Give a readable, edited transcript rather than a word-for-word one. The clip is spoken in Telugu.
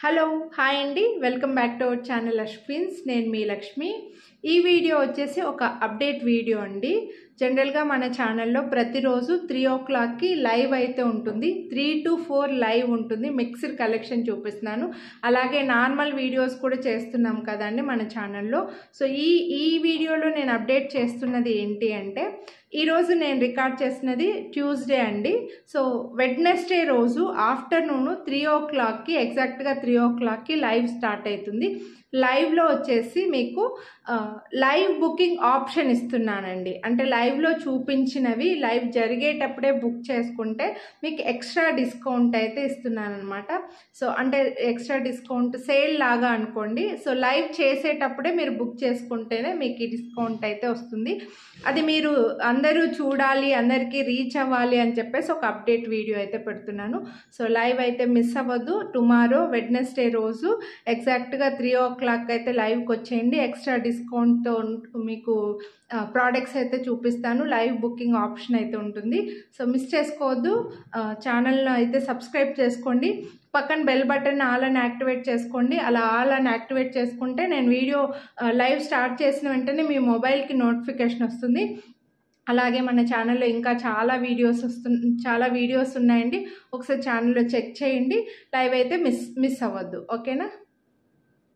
హలో హాయ్ అండి, welcome back to our channel Ashwins. నేను మీ లక్ష్మి. ఈ వీడియో వచ్చేసి ఒక అప్డేట్ వీడియో అండి. జనరల్గా మన ఛానల్లో ప్రతిరోజు 3 o'clockకి లైవ్ అయితే ఉంటుంది. 3 to 4 లైవ్ ఉంటుంది. మిక్స్డ్ కలెక్షన్ చూపిస్తున్నాను. అలాగే నార్మల్ వీడియోస్ కూడా చేస్తున్నాం కదండి మన ఛానల్లో. సో ఈ వీడియోలో నేను అప్డేట్ చేస్తున్నది ఏంటి అంటే, ఈరోజు నేను రికార్డ్ చేసినది ట్యూస్డే అండి. సో వెడ్నెస్డే రోజు ఆఫ్టర్నూన్ 3 o'clockకి ఎగ్జాక్ట్గా 3 o'clockకి లైవ్ స్టార్ట్ అవుతుంది. లైవ్లో వచ్చేసి మీకు లైవ్ బుకింగ్ ఆప్షన్ ఇస్తున్నానండి. అంటే లైవ్లో చూపించినవి లైవ్ జరిగేటప్పుడే బుక్ చేసుకుంటే మీకు ఎక్స్ట్రా డిస్కౌంట్ అయితే ఇస్తున్నాను అనమాట. సో అంటే ఎక్స్ట్రా డిస్కౌంట్ సేల్ లాగా అనుకోండి. సో లైవ్ చేసేటప్పుడే మీరు బుక్ చేసుకుంటేనే మీకు ఈ డిస్కౌంట్ అయితే వస్తుంది. అది మీరు అందరూ చూడాలి, అందరికీ రీచ్ అవ్వాలి అని చెప్పేసి ఒక అప్డేట్ వీడియో అయితే పెడుతున్నాను. సో లైవ్ అయితే మిస్ అవ్వద్దు. టుమారో వెడ్నెస్డే రోజు ఎగ్జాక్ట్గా 3 o'clock అయితే లైవ్కి వచ్చేయండి. ఎక్స్ట్రా డిస్కౌంట్తో మీకు ప్రోడక్ట్స్ అయితే చూపిస్తాను. లైవ్ బుకింగ్ ఆప్షన్ అయితే ఉంటుంది. సో మిస్ చేసుకోవద్దు. ఛానల్ని అయితే సబ్స్క్రైబ్ చేసుకోండి. పక్కన బెల్ బటన్ ఆల్ అని యాక్టివేట్ చేసుకోండి. అలా ఆల్ అని యాక్టివేట్ చేసుకుంటే నేను వీడియో లైవ్ స్టార్ట్ చేసిన వెంటనే మీ మొబైల్కి నోటిఫికేషన్ వస్తుంది. అలాగే మన ఛానల్లో ఇంకా చాలా వీడియోస్ ఉన్నాయండి. ఒకసారి ఛానల్లో చెక్ చేయండి. లైవ్ అయితే మిస్ అవ్వద్దు. ఓకేనా?